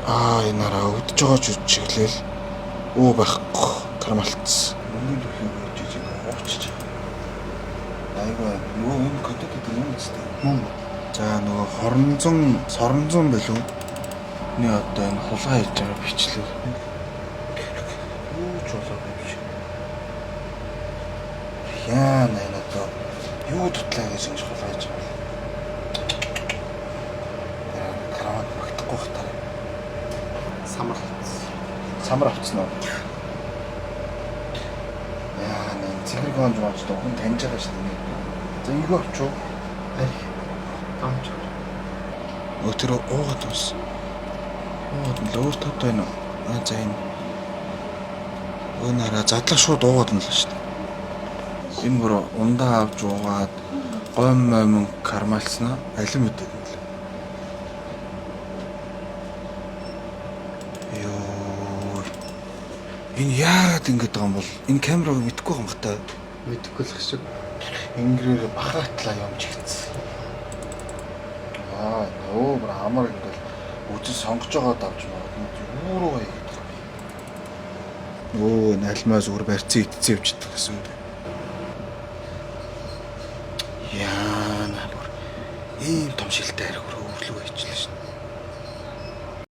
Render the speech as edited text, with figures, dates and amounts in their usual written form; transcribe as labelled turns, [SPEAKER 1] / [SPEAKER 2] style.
[SPEAKER 1] Энараа өвдөж байгаа ч чиглэл байхгүй кармалцсан. Мөнгөний төлөв өгч ижиг уучиж. Айгаа нөгөө энэ кодод гэдэг юм үстэй. За нөгөө соронзон билүү? Нэг одоо энэ хулгай хийж байгаа бичлэг. Юу ч болоогүй юм шиг. Яа нэ одоо юу тутлаа гэж ингэж хулгай хийж байгаа. Кармад багтахгүй хатаа. Самар авцсан уу? Яа нэ цэгэр гонж мочтой хүн таньж байгаа шүү дээ. За юу авчуу? Арих. Тамч. Өтөр уугаад ус. Уугаад л өөр тот байна уу? За энэ. Өнөрөө задлах шууд уугаад нь л шүү дээ. Энэ бүр ундаа авч уугаад гом момон кармалснаа алим үдээд юм л. Энэ яагаад ингэж байгаа юм бол энэ камераг мэдхгүй юм хата.
[SPEAKER 2] Мэдхгүй л шиг.
[SPEAKER 1] Ингэрээр бахаатлаа юм чигцсэн. Нөө бүр амар ингээл үжил сонгож байгаа давж магадгүй юу руу хийгээд байгаа. Налмаа зүгээр барьцсан идцээ явчихдаг гэсэн үг. Яа наа бүр ийм том шилтэй арих хөрөөлөө хийчихлээ шин.